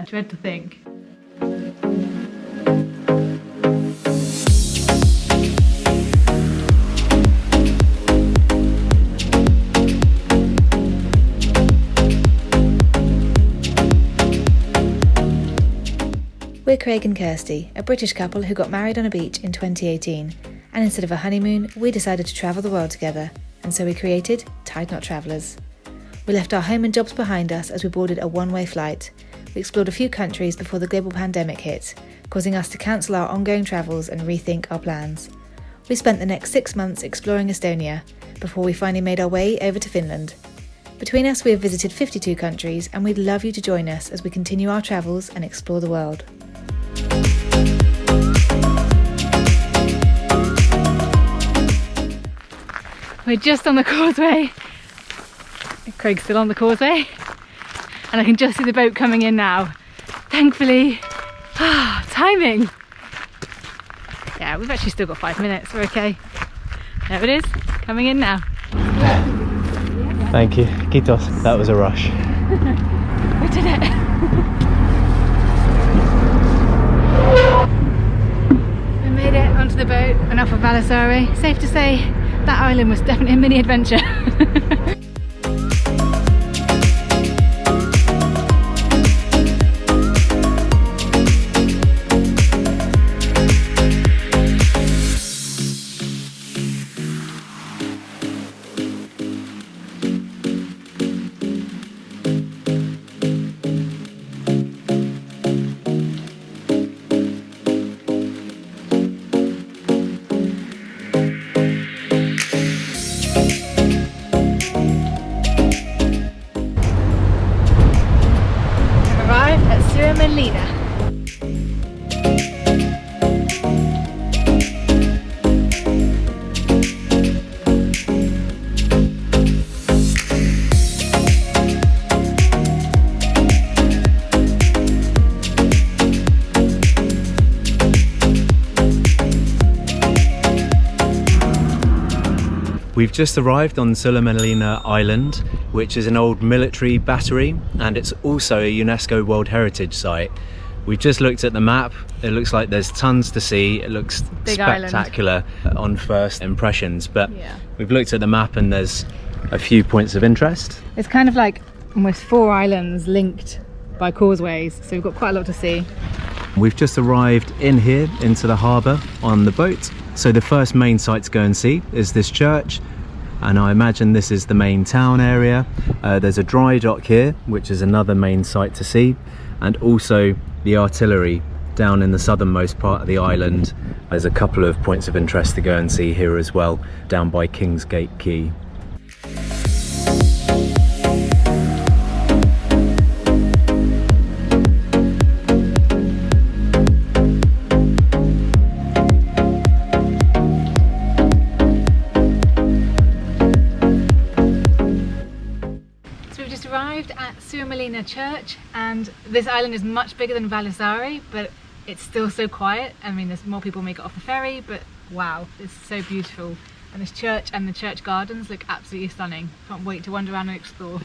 I dread to think. We're Craig and Kirsty, a British couple who got married on a beach in 2018, and instead of a honeymoon, we decided to travel the world together, and so we created Tied Knot Travellers. We left our home and jobs behind us as we boarded a one-way flight. We explored a few countries before the global pandemic hit, causing us to cancel our ongoing travels and rethink our plans. We spent the next 6 months exploring Estonia, before we finally made our way over to Finland. Between us, we have visited 52 countries, and we'd love you to join us as we continue our travels and explore the world. We're just on the causeway. Craig's still on the causeway. And I can just see the boat coming in now. Thankfully. Timing. Yeah, we've actually still got 5 minutes. We're okay. There it is. Coming in now. Thank you. Kiitos. That was a rush. We did it. We made it onto the boat and off of Vallisari. Safe to say that island was definitely a mini adventure. Suomenlinna. We've just arrived on Suomenlinna Island, which is an old military battery, and it's also a UNESCO World Heritage Site. We've just looked at the map. It looks like there's tons to see. It looks Big spectacular on first impressions, but we've looked at the map and there's a few points of interest. It's kind of like almost 4 islands linked by causeways, so we've got quite a lot to see. We've just arrived in here into the harbour on the boat. So the first main site to go and see is this church, and I imagine this is the main town area. There's a dry dock here, which is another main site to see, and also the artillery down in the southernmost part of the island. There's a couple of points of interest to go and see here as well, down by Kingsgate Quay. Arrived at Suomenlinna Church, and this island is much bigger than Vallisari, but it's still so quiet. I mean, there's more people make it off the ferry, but wow, it's so beautiful. And this church and the church gardens look absolutely stunning. Can't wait to wander around and explore.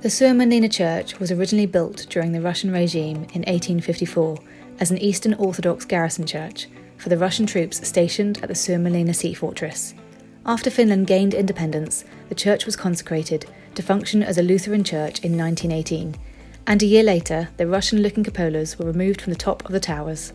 The Suomenlinna Church was originally built during the Russian regime in 1854 as an Eastern Orthodox garrison church for the Russian troops stationed at the Suomenlinna Sea Fortress. After Finland gained independence, the church was consecrated to function as a Lutheran church in 1918, and a year later the Russian-looking cupolas were removed from the top of the towers.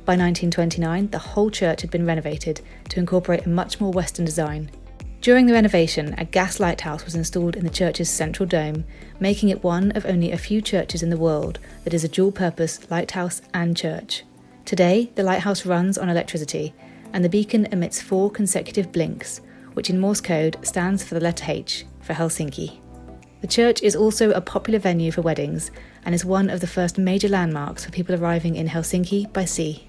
By 1929, the whole church had been renovated to incorporate a much more Western design. During the renovation, a gas lighthouse was installed in the church's central dome, making it one of only a few churches in the world that is a dual-purpose lighthouse and church. Today, the lighthouse runs on electricity, and the beacon emits 4 consecutive blinks, which in Morse code stands for the letter H, for Helsinki. The church is also a popular venue for weddings, and is one of the first major landmarks for people arriving in Helsinki by sea.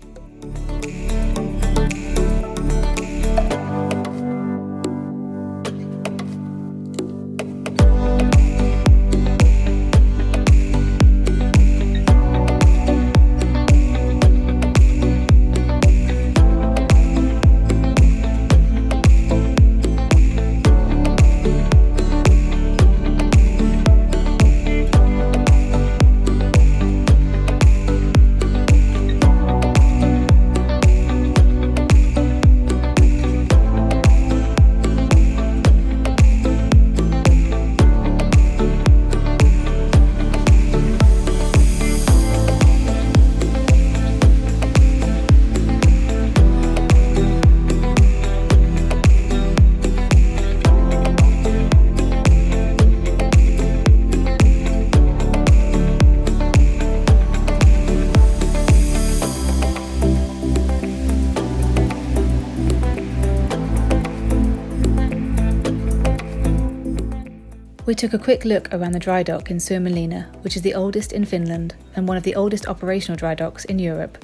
We took a quick look around the dry dock in Suomenlinna, which is the oldest in Finland and one of the oldest operational dry docks in Europe.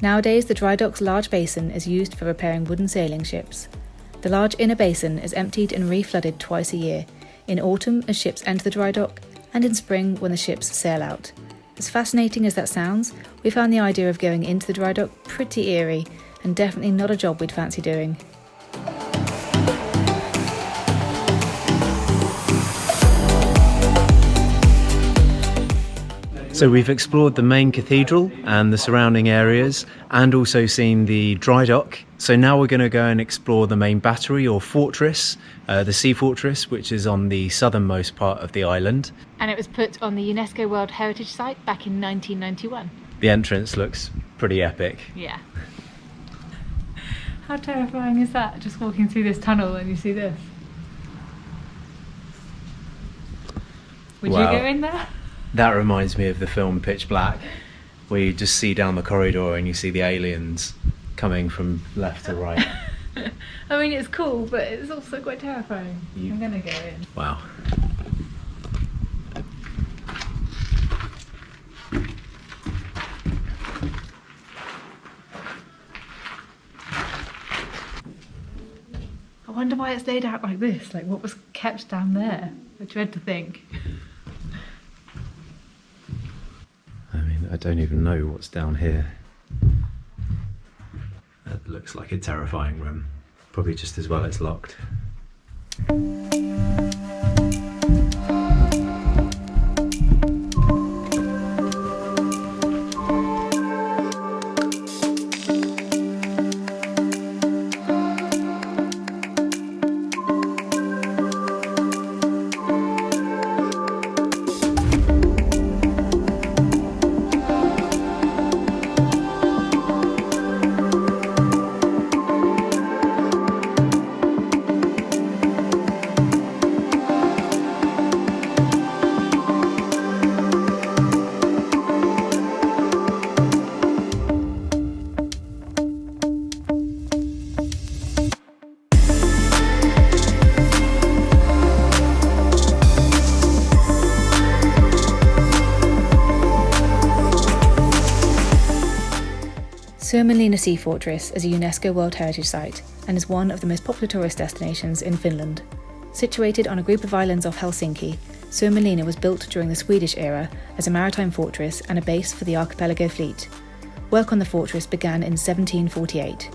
Nowadays, the dry dock's large basin is used for repairing wooden sailing ships. The large inner basin is emptied and reflooded twice a year, in autumn as ships enter the dry dock, and in spring when the ships sail out. As fascinating as that sounds, we found the idea of going into the dry dock pretty eerie, and definitely not a job we'd fancy doing. So we've explored the main cathedral and the surrounding areas, and also seen the dry dock. So now we're going to go and explore the main battery or fortress, the Sea Fortress, which is on the southernmost part of the island. And it was put on the UNESCO World Heritage Site back in 1991. The entrance looks pretty epic. Yeah. How terrifying is that? Just walking through this tunnel and you see this. Would Wow. you go in there? That reminds me of the film Pitch Black, where you just see down the corridor and you see the aliens coming from left to right. I mean, it's cool, but it's also quite terrifying. I'm gonna go in. Wow. I wonder why it's laid out like this. Like, what was kept down there? I dread to think. I mean, I don't even know what's down here. That looks like a terrifying room. Probably just as well it's locked. Suomenlinna Sea Fortress is a UNESCO World Heritage Site and is one of the most popular tourist destinations in Finland. Situated on a group of islands off Helsinki, Suomenlinna was built during the Swedish era as a maritime fortress and a base for the Archipelago fleet. Work on the fortress began in 1748.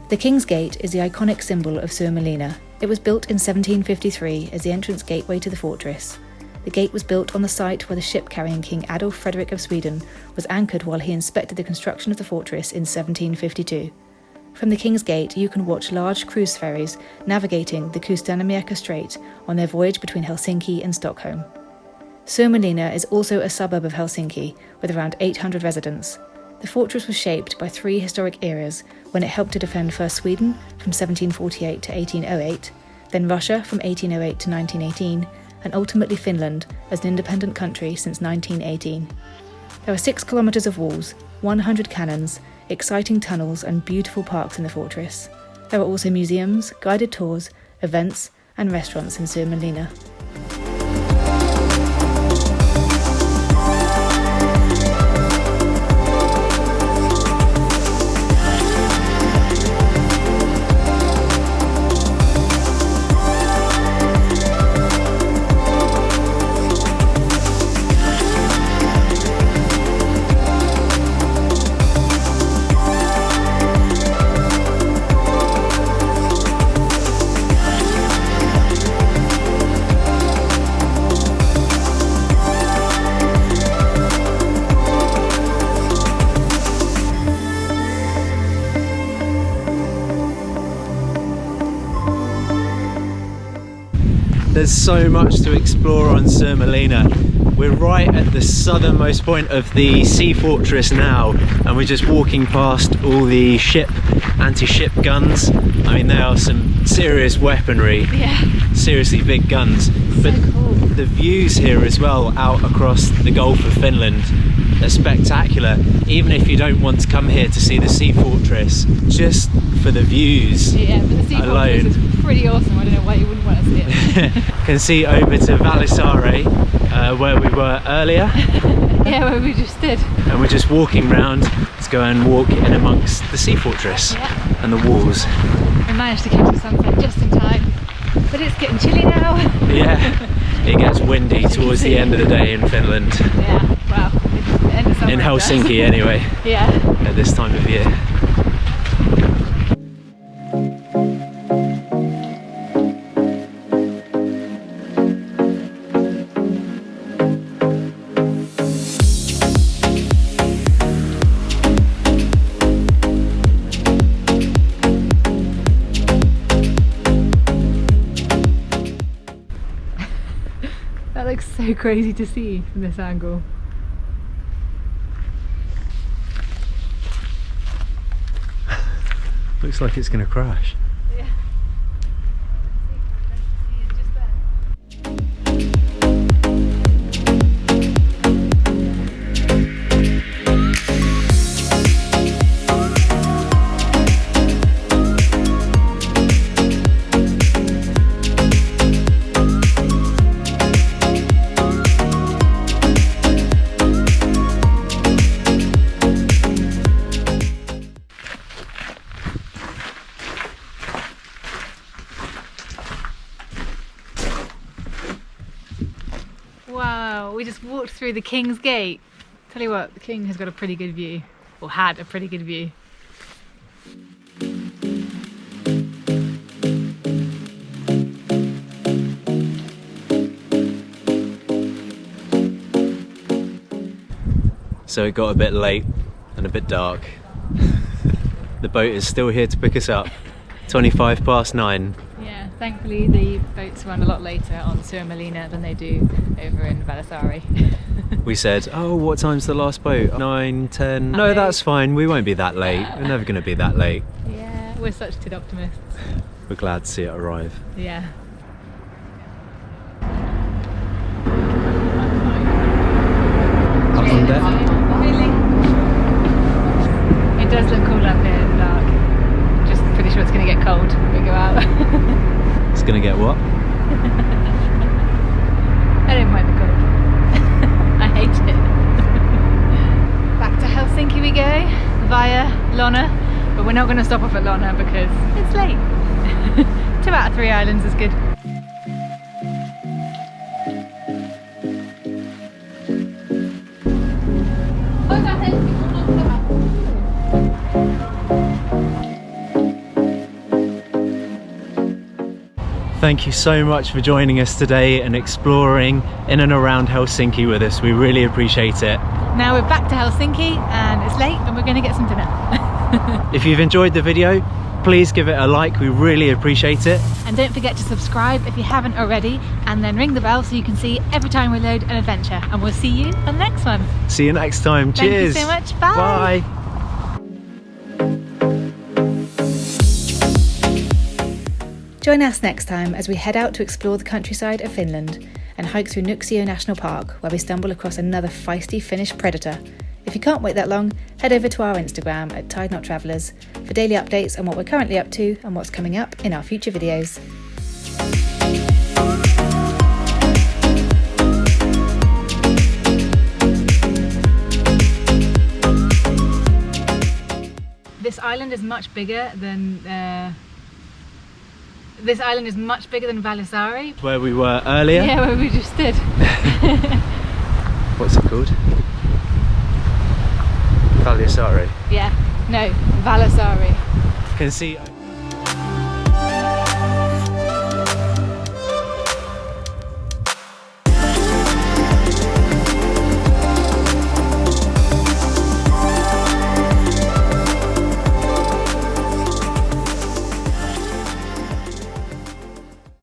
The King's Gate is the iconic symbol of Suomenlinna. It was built in 1753 as the entrance gateway to the fortress. The gate was built on the site where the ship carrying King Adolf Frederick of Sweden was anchored while he inspected the construction of the fortress in 1752. From the King's Gate, you can watch large cruise ferries navigating the Kustannamiekka Strait on their voyage between Helsinki and Stockholm. Suomenlinna is also a suburb of Helsinki, with around 800 residents. The fortress was shaped by three historic eras when it helped to defend first Sweden from 1748 to 1808, then Russia from 1808 to 1918, and ultimately Finland as an independent country since 1918. There are 6 kilometres of walls, 100 cannons, exciting tunnels and beautiful parks in the fortress. There are also museums, guided tours, events and restaurants in Suomenlinna. There's so much to explore on Suomenlinna. We're right at the southernmost point of the Sea Fortress now, and we're just walking past all the anti-ship guns. I mean, they are some serious weaponry. Yeah. Seriously big guns. But So cool. the views here as well, out across the Gulf of Finland, are spectacular, even if you don't want to come here to see the Sea Fortress, just for the views. Yeah, but the Sea alone. Fortress is pretty awesome. I don't know why you wouldn't want to see it. Can see over to Vallisare, where we were earlier. Yeah, where we just stood. And we're just walking round to go and walk in amongst the Sea Fortress and the walls. We managed to catch the sunset just in time, but it's getting chilly now. Yeah, it gets windy towards the end of the day in Finland. Yeah, well, it's the end of summer. In Helsinki anyway. Yeah. At this time of year. That looks so crazy to see from this angle. Looks like it's going to crash. Yeah. Wow, we just walked through the King's Gate. Tell you what, the King has got a pretty good view, or had a pretty good view. So it got a bit late and a bit dark. The boat is still here to pick us up. 9:25. Yeah, thankfully the boats run a lot later on Suomenlinna than they do over in Vallisare. We said, oh, what time's the last boat? 9, 10. No, that's fine. We won't be that late. We're never going to be that late. Yeah, we're such tid optimists. We're glad to see it arrive. Yeah. Up on deck. It does look cool up here in the dark. Just pretty sure it's going to get cold when we go out. It's going to get what? I don't mind the cold. I hate it. Back to Helsinki we go, via Lonna, but we're not going to stop off at Lonna because it's late. 2 out of 3 islands is good. Thank you so much for joining us today and exploring in and around Helsinki with us. We really appreciate it. Now we're back to Helsinki and it's late and we're going to get some dinner. If you've enjoyed the video, please give it a like. We really appreciate it. And don't forget to subscribe if you haven't already, and then ring the bell so you can see every time we load an adventure. And we'll see you on the next one. See you next time. Thank Cheers. you so much. Bye. Bye. Join us next time as we head out to explore the countryside of Finland and hike through Nuuksio National Park, where we stumble across another feisty Finnish predator. If you can't wait that long, head over to our Instagram at Tide Not Travellers for daily updates on what we're currently up to and what's coming up in our future videos. This island is much bigger than Vallisare. Where we were earlier. Yeah, where we just stood. What's it called? Vallisare. Yeah, no, Vallisare. Can see